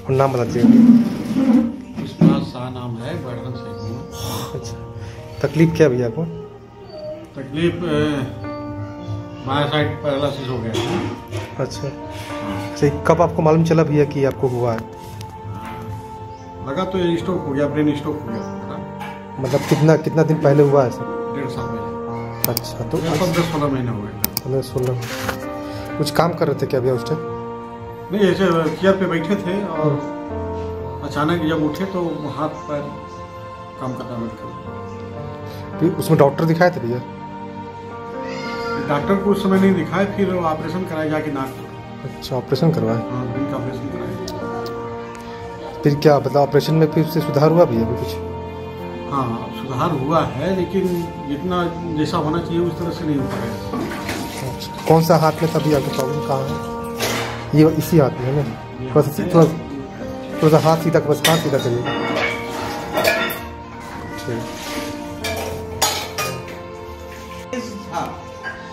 और नाम बता दीजिएगा। विश्वनाथ शाह नाम है, बढ़न से हूँ। अच्छा, तकलीफ क्या भैया को? तकलीफ बाएं साइड पैरालिसिस हो गया है। अच्छा, सही। कब आपको मालूम चला भैया कि आपको हुआ है? लगा तो ये स्ट्रोक हो गया, ब्रेन स्ट्रोक हो गया। मतलब कितना दिन पहले हुआ है सर? 1.5 साल पहले। अच्छा, तो 10-16 महीने हो गए। 15-16। कुछ काम कर रहे थे क्या भैया उस टाइम? नहीं, ऐसे चेयर पे बैठे थे और अचानक जब उठे तो हाथ पैर काम करना बंद कर। फिर उसमें डॉक्टर दिखाए थे भैया? डॉक्टर को उस समय नहीं दिखाए, फिर ऑपरेशन कराया जाके नाक। अच्छा, ऑपरेशन करवाए? हाँ, ब्रेन का ऑपरेशन कराया। फिर क्या मतलब ऑपरेशन में फिर उससे सुधार हुआ भैया अभी कुछ? हाँ, सुधार हुआ है, लेकिन जितना जैसा होना चाहिए उस तरह से नहीं हो पाया। अच्छा, कौन सा हाथ में तभी आपको प्रॉब्लम कहाँ है? ये इसी हाथ में है ना? थोड़ा सा हाथ सीधा, बस हाथ सीधा करिए।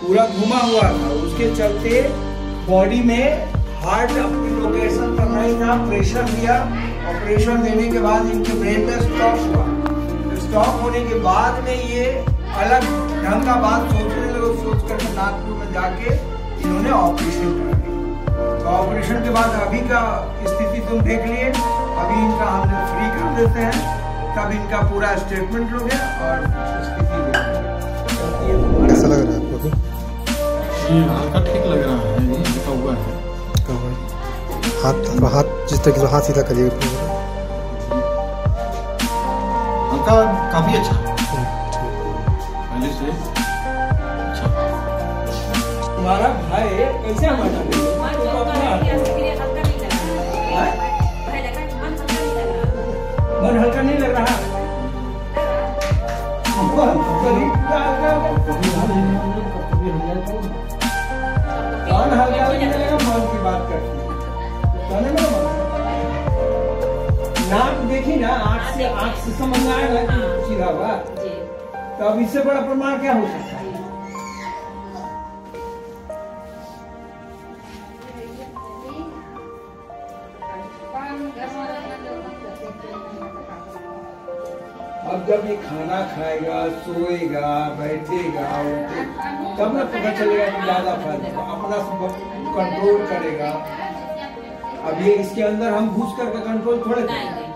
पूरा घुमा हुआ था, उसके चलते बॉडी में हार्ट अपनी लोकेशन पर नहीं था, प्रेशर दिया और प्रेशर देने के बाद इनके ब्रेन में स्टॉप हुआ। स्टॉप होने के बाद में ये अलग ढंग का बात सोचने लगे, सोच कर नागपुर में जाके इन्होंने ऑपरेशन करा दिया। तो ऑपरेशन के बाद अभी का स्थिति तुम देख लिए। अभी इनका हम फ्री कर देते हैं, तब इनका पूरा स्टेटमेंट लोगे और स्थिति देखेंगे। कैसा लग रहा है आपको? ये हल्का ठीक लग रहा है, ये हल्का हुआ है। हाथ जिस तरह हाथ सीधा करिएगा। हल्का काफी अच्छा है पहले से। अच्छा, तुम्हारा भाई कैसे हमारा मन हल्का नहीं लग रहा? कौन हल्का नहीं लगेगा? मन की बात करते नाक देखी ना, आँख से समझ में आएगा कि सीधा हुआ। तो अब इससे बड़ा प्रमाण क्या हो सकता है? अब जब ये खाना खाएगा, सोएगा, बैठेगा, तब ना पता चलेगा कि ज्यादा फर्क अपना कंट्रोल करेगा। अब ये इसके अंदर हम घुस करके कंट्रोल थोड़े करेंगे।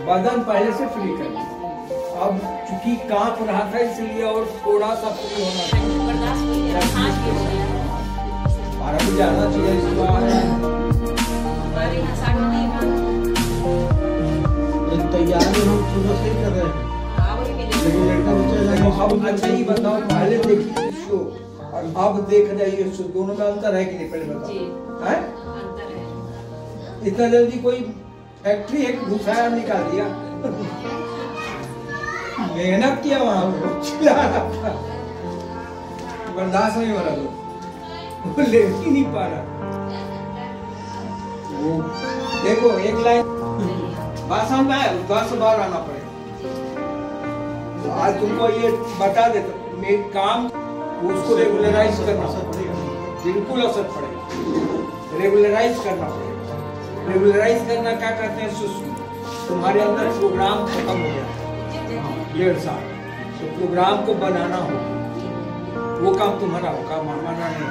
बदन पहले से फ्री कर दिया, अब चूंकि कांप रहा था इसलिए और थोड़ा सा फ्री होना था। भी जाना चाहिए इसको। तैयारी हम सुबह से कर रहे हैं, लेकिन लड़का बच्चा अब अच्छा ही बताओ, पहले देखिए शो और अब देख रही है शो, दोनों में अंतर है कि नहीं? पहले बताओ, है अंतर है? इतना जल्दी कोई फैक्ट्री है कि घुसाया निकाल दिया? मेहनत किया वहां पर, बर्दाश्त नहीं हो रहा, वो ले ही नहीं पा रहा। वो देखो एक लाइन बात समझ में आया, 10 बार आना पड़ेगा। तो आज तुमको ये बता देता, मेरे काम उसको रेगुलराइज करना पड़ेगा, बिल्कुल असर पड़ेगा, रेगुलराइज करना पड़ेगा। रेगुलराइज करना क्या कहते हैं? तुम्हारे अंदर प्रोग्राम खत्म हो गया 1.5 साल, तो प्रोग्राम को बनाना होगा, वो काम तुम्हारा होगा, माना नहीं।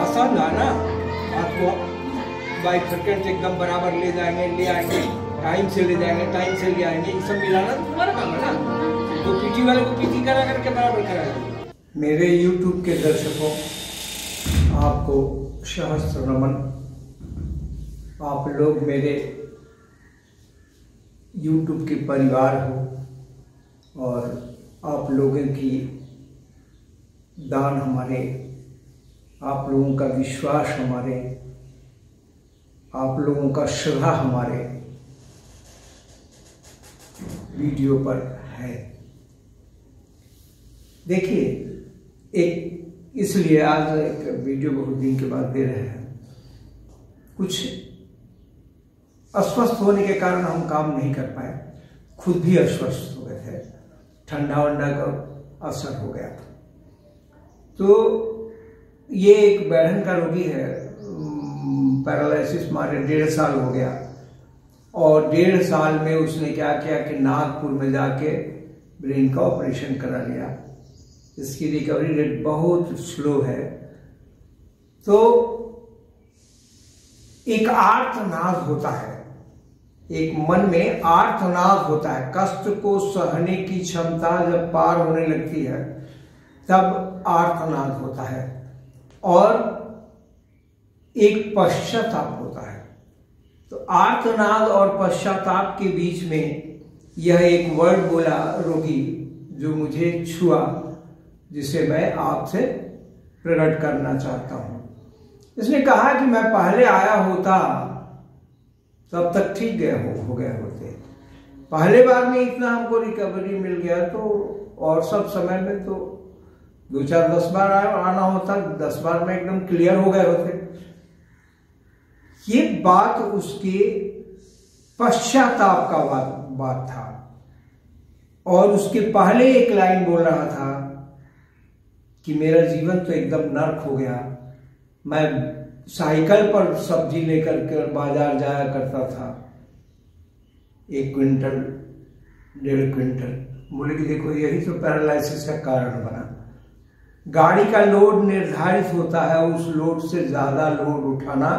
आसान था ना, आपको बाइक सेकंड एकदम बराबर ले जाएंगे, ले आएंगे, टाइम से ले जाएंगे, टाइम से ले आएंगे, ये सब मिलाना तुम्हारा काम है ना। तो पीटी वाले को पीटी करा करके बराबर कराएंगे। मेरे YouTube के दर्शकों, आपको सहस्त्र नमन। आप लोग मेरे YouTube के परिवार हो और आप लोगों की दान हमारे, आप लोगों का विश्वास हमारे, आप लोगों का श्रद्धा हमारे वीडियो पर है। देखिए, एक इसलिए आज एक वीडियो बहुत दिन के बाद दे रहे हैं। कुछ अस्वस्थ होने के कारण हम काम नहीं कर पाए, खुद भी अस्वस्थ हो गए थे, ठंडा वंडा का असर हो गया था। तो ये एक बैठन का रोगी है, पैरालिसिस मारे 1.5 साल हो गया, और 1.5 साल में उसने क्या किया कि नागपुर में जाके ब्रेन का ऑपरेशन करा लिया। इसकी रिकवरी रेट बहुत स्लो है। तो एक आर्तनाद होता है, एक मन में आर्तनाद होता है, कष्ट को सहने की क्षमता जब पार होने लगती है तब आर्तनाद होता है, और एक पश्चाताप होता है। तो आर्तनाद और पश्चाताप के बीच में यह एक वर्ड बोला रोगी, जो मुझे छुआ, जिसे मैं आपसे प्रकट करना चाहता हूं। इसने कहा कि मैं पहले आया होता तब तक ठीक हो गए होते। पहले बार में इतना हमको रिकवरी मिल गया, तो और सब समय में तो 2-4-10 बार आना होता, 10 बार में एकदम क्लियर हो गए होते। ये बात उसके पश्चाताप का बात था। और उसके पहले एक लाइन बोल रहा था कि मेरा जीवन तो एकदम नर्क हो गया, मैं साइकिल पर सब्जी लेकर के बाजार जाया करता था, 1 क्विंटल 1.5 क्विंटल। बोले कि देखो यही तो पैरालिसिस का कारण बना। गाड़ी का लोड निर्धारित होता है, उस लोड से ज्यादा लोड उठाना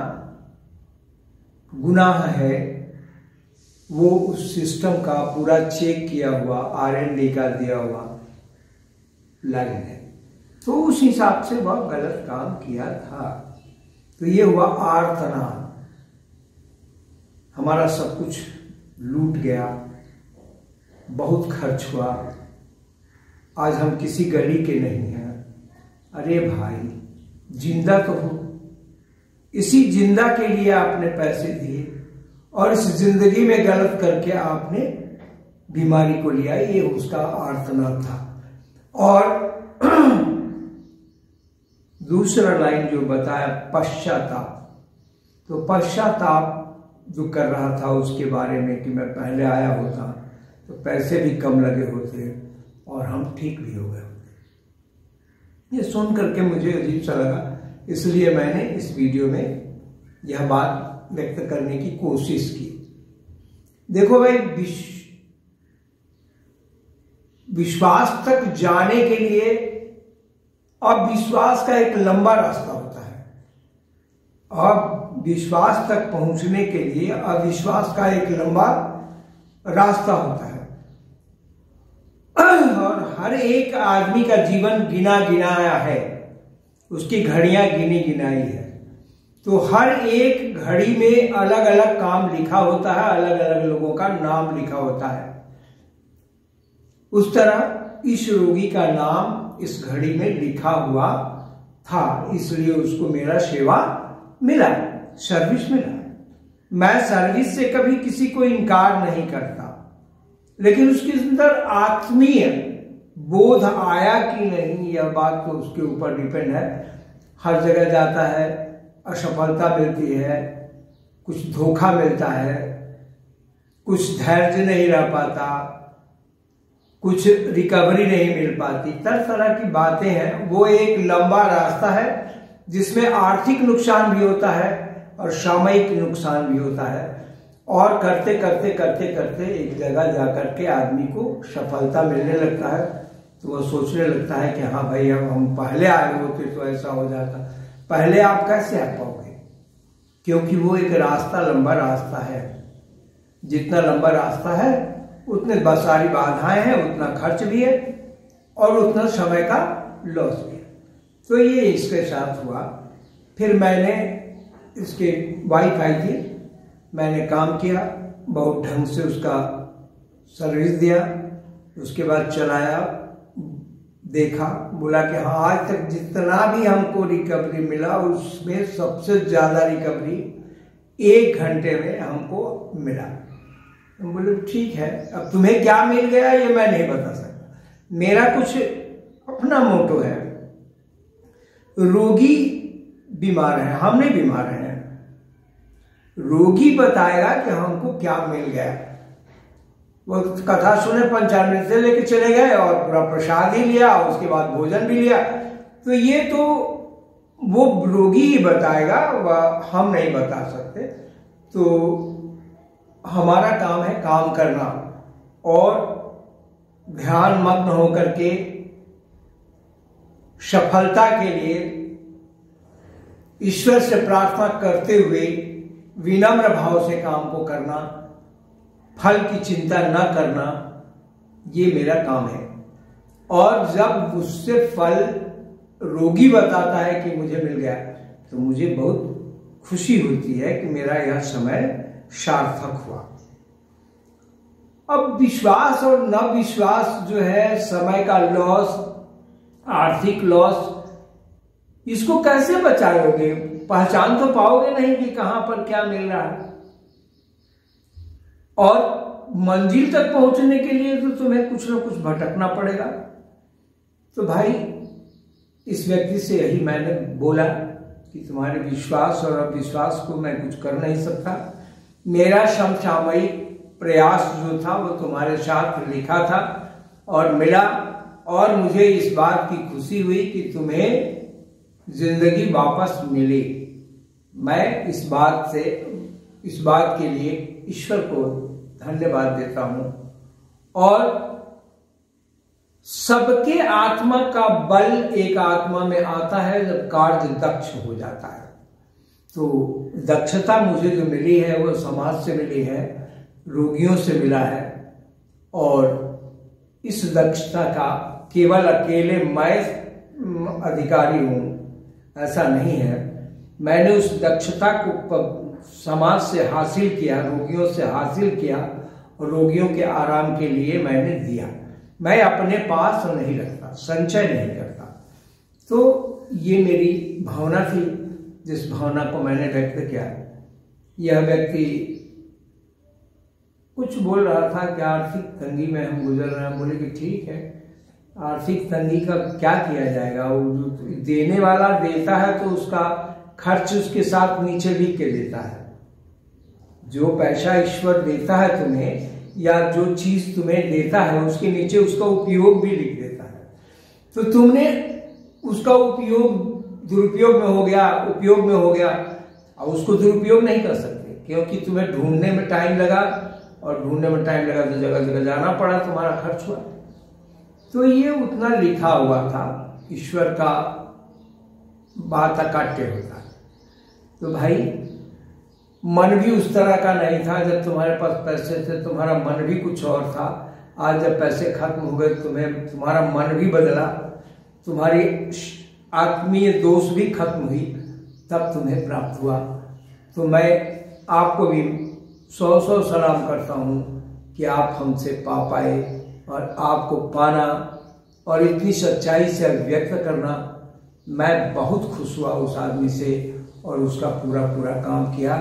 गुनाह है। वो उस सिस्टम का पूरा चेक किया हुआ R&D का दिया हुआ लाइन है, तो उस हिसाब से वह गलत काम किया था। तो ये हुआ आर्तनाद। हमारा सब कुछ लूट गया, बहुत खर्च हुआ, आज हम किसी गली के नहीं हैं। अरे भाई, जिंदा तो हो, इसी जिंदा के लिए आपने पैसे दिए और इस जिंदगी में गलत करके आपने बीमारी को लिया। ये उसका आर्तनाद था। और दूसरा लाइन जो बताया पश्चाताप, तो पश्चाताप जो कर रहा था उसके बारे में कि मैं पहले आया होता तो पैसे भी कम लगे होते और हम ठीक भी हो गए होते। ये सुन करके मुझे अजीब सा लगा, इसलिए मैंने इस वीडियो में यह बात व्यक्त करने की कोशिश की। देखो भाई, विश्वास तक जाने के लिए अविश्वास का एक लंबा रास्ता होता है, और विश्वास तक पहुंचने के लिए अविश्वास का एक लंबा रास्ता होता है। और हर एक आदमी का जीवन गिना गिनाया है, उसकी घड़ियां गिनी गिनाई है। तो हर एक घड़ी में अलग अलग काम लिखा होता है, अलग अलग लोगों का नाम लिखा होता है। उस तरह इस रोगी का नाम इस घड़ी में लिखा हुआ था, इसलिए उसको मेरा सेवा मिला, सर्विस मिला। मैं सर्विस से कभी किसी को इनकार नहीं करता, लेकिन उसके अंदर आत्मीय बोध आया कि नहीं, यह बात तो उसके ऊपर डिपेंड है। हर जगह जाता है, असफलता मिलती है, कुछ धोखा मिलता है, कुछ धैर्य नहीं रह पाता, कुछ रिकवरी नहीं मिल पाती, तरह तरह की बातें हैं। वो एक लंबा रास्ता है जिसमें आर्थिक नुकसान भी होता है और सामयिक नुकसान भी होता है, और करते करते करते करते एक जगह जाकर के आदमी को सफलता मिलने लगता है, तो वह सोचने लगता है कि हाँ भाई, अब हम पहले आए होते तो ऐसा हो जाता। पहले आप कैसे आ पाओगे? क्योंकि वो एक रास्ता, लंबा रास्ता है। जितना लंबा रास्ता है उतने सारी बाधाएं हैं, उतना खर्च भी है और उतना समय का लॉस भी है। तो ये इसके साथ हुआ। फिर मैंने इसके वाईफाई की मैंने काम किया, बहुत ढंग से उसका सर्विस दिया, उसके बाद चलाया, देखा, बोला कि हाँ, आज तक जितना भी हमको रिकवरी मिला उसमें सबसे ज्यादा रिकवरी 1 घंटे में हमको मिला। हम बोले ठीक है, अब तुम्हें क्या मिल गया ये मैं नहीं बता सकता, मेरा कुछ अपना मोटो है। रोगी बीमार है, हम नहीं बीमार हैं, रोगी बताएगा कि हमको क्या मिल गया। वो कथा सुने, 95 से लेके चले गए और पूरा प्रसाद ही लिया, उसके बाद भोजन भी लिया। तो ये तो वो रोगी ही बताएगा, वह हम नहीं बता सकते। तो हमारा काम है काम करना और ध्यान मग्न होकर के सफलता के लिए ईश्वर से प्रार्थना करते हुए विनम्र भाव से काम को करना, फल की चिंता न करना, ये मेरा काम है। और जब उससे फल रोगी बताता है कि मुझे मिल गया, तो मुझे बहुत खुशी होती है कि मेरा यह समय सार्थक हुआ। अब विश्वास और न विश्वास जो है, समय का लॉस, आर्थिक लॉस, इसको कैसे बचाओगे? पहचान तो पाओगे नहीं कि कहां पर क्या मिल रहा है। और मंजिल तक पहुंचने के लिए तो तुम्हें कुछ ना कुछ भटकना पड़ेगा। तो भाई, इस व्यक्ति से यही मैंने बोला कि तुम्हारे विश्वास और अविश्वास को मैं कुछ कर नहीं सकता। मेरा समसामयिक प्रयास जो था वो तुम्हारे साथ लिखा था और मिला, और मुझे इस बात की खुशी हुई कि तुम्हें जिंदगी वापस मिली। मैं इस बात के लिए ईश्वर को धन्यवाद देता हूं। और सबके आत्मा का बल एक आत्मा में आता है जब कार्य दक्ष हो जाता है। तो दक्षता मुझे जो मिली है वो समाज से मिली है, रोगियों से मिला है। और इस दक्षता का केवल अकेले मैं अधिकारी हूं, ऐसा नहीं है। मैंने उस दक्षता को समाज से हासिल किया, रोगियों से हासिल किया, और रोगियों के आराम के लिए मैंने दिया। मैं अपने पास नहीं रखता, संचय नहीं करता। तो ये मेरी भावना थी, जिस भावना को मैंने व्यक्त किया। यह व्यक्ति कुछ बोल रहा था कि आर्थिक तंगी में हम गुजर रहे हैं। बोले कि ठीक है, आर्थिक तंगी का क्या किया जाएगा? वो देने वाला देता है तो उसका खर्च उसके साथ नीचे लिख के देता है। जो पैसा ईश्वर देता है तुम्हें, या जो चीज तुम्हें देता है, उसके नीचे उसका उपयोग भी लिख देता है। तो तुमने उसका उपयोग दुरुपयोग में हो गया, उपयोग में हो गया, और उसको दुरुपयोग नहीं कर सकते, क्योंकि तुम्हें ढूंढने में टाइम लगा, और ढूंढने में टाइम लगा तो जगह जगह जाना पड़ा, तुम्हारा खर्च हुआ। तो ये उतना लिखा हुआ था। ईश्वर का बात अकाट्य होता है। तो भाई, मन भी उस तरह का नहीं था। जब तुम्हारे पास पैसे थे तुम्हारा मन भी कुछ और था। आज जब पैसे खत्म हो गए, तुम्हारा मन भी बदला, तुम्हारी आत्मीय दोष भी खत्म हुई, तब तुम्हें प्राप्त हुआ। तो मैं आपको भी 100 सलाम करता हूं कि आप हमसे पा पाए, और आपको पाना और इतनी सच्चाई से व्यक्त करना, मैं बहुत खुश हुआ उस आदमी से। और उसका पूरा काम किया,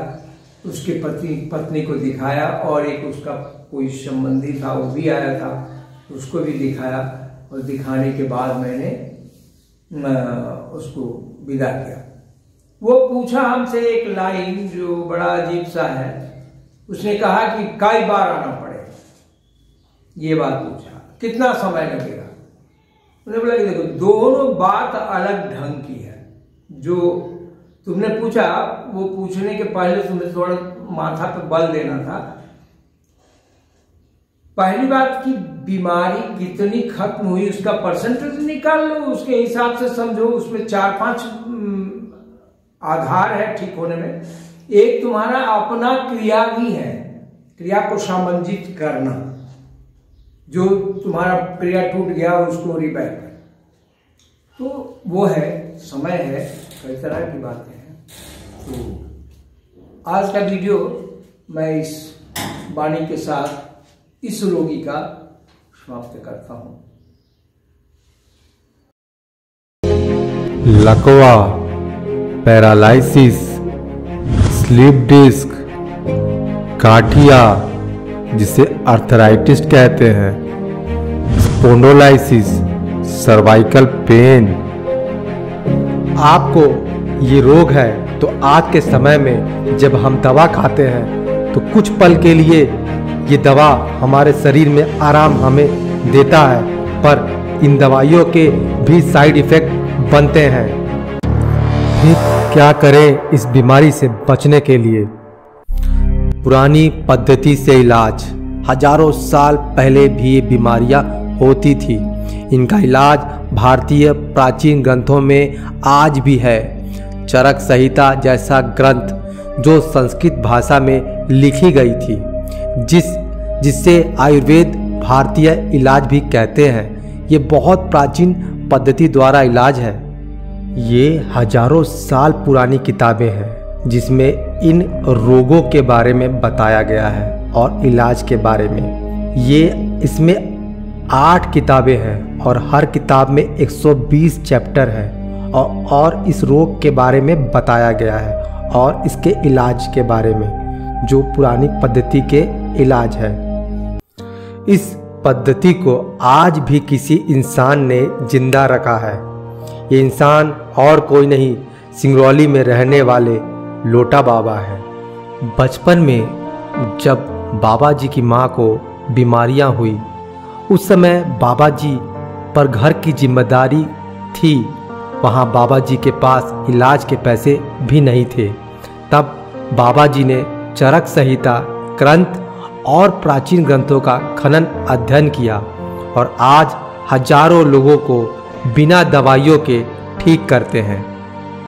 उसके पत्नी को दिखाया, और एक उसका कोई संबंधी था वो भी आया था, उसको भी दिखाया। और दिखाने के बाद मैंने उसको विदा किया। वो पूछा हमसे एक लाइन जो बड़ा अजीब सा है। उसने कहा कि कई बार आना पड़ेगा, ये बात पूछा, कितना समय लगेगा? उन्होंने बोला कि देखो, दोनों बात अलग ढंग की है। जो तुमने पूछा, वो पूछने के पहले तुम्हें थोड़ा माथा पे बल देना था। पहली बात की बीमारी कितनी खत्म हुई उसका परसेंटेज निकाल लो, उसके हिसाब से समझो। उसमें 4-5 आधार है ठीक होने में। एक तुम्हारा अपना क्रिया भी है, क्रिया को सामंजित करना। जो तुम्हारा क्रिया टूट गया उसको रिपेयर, तो वो है, समय है, कई तरह की बातें हैं। तो आज का वीडियो मैं इस वाणी के साथ इस रोगी का समाप्त करता हूं। लकवा, पैरालाइसिस, स्लीप डिस्क, गाठिया जिसे अर्थराइटिस कहते हैं, स्पोंडोलाइसिस, सर्वाइकल पेन, आपको ये रोग है तो आज के समय में जब हम दवा खाते हैं तो कुछ पल के लिए ये दवा हमारे शरीर में आराम हमें देता है, पर इन दवाइयों के भी साइड इफेक्ट बनते हैं। आखिर क्या करें इस बीमारी से बचने के लिए? पुरानी पद्धति से इलाज। हजारों साल पहले भी ये बीमारियां होती थी। इनका इलाज भारतीय प्राचीन ग्रंथों में आज भी है। चरक संहिता जैसा ग्रंथ जो संस्कृत भाषा में लिखी गई थी, जिससे आयुर्वेद भारतीय इलाज भी कहते हैं, ये बहुत प्राचीन पद्धति द्वारा इलाज है। ये हजारों साल पुरानी किताबें हैं जिसमें इन रोगों के बारे में बताया गया है और इलाज के बारे में। इसमें 8 किताबें हैं और हर किताब में 120 चैप्टर हैं और इस रोग के बारे में बताया गया है और इसके इलाज के बारे में, जो पुरानी पद्धति के इलाज है। इस पद्धति को आज भी किसी इंसान ने जिंदा रखा है। ये इंसान और कोई नहीं, सिंगरौली में रहने वाले लोटा बाबा है। बचपन में जब बाबा जी की माँ को बीमारियाँ हुई, उस समय बाबा जी पर घर की जिम्मेदारी थी। वहाँ बाबा जी के पास इलाज के पैसे भी नहीं थे। तब बाबा जी ने चरक संहिता ग्रंथ और प्राचीन ग्रंथों का खनन अध्ययन किया और आज हजारों लोगों को बिना दवाइयों के ठीक करते हैं।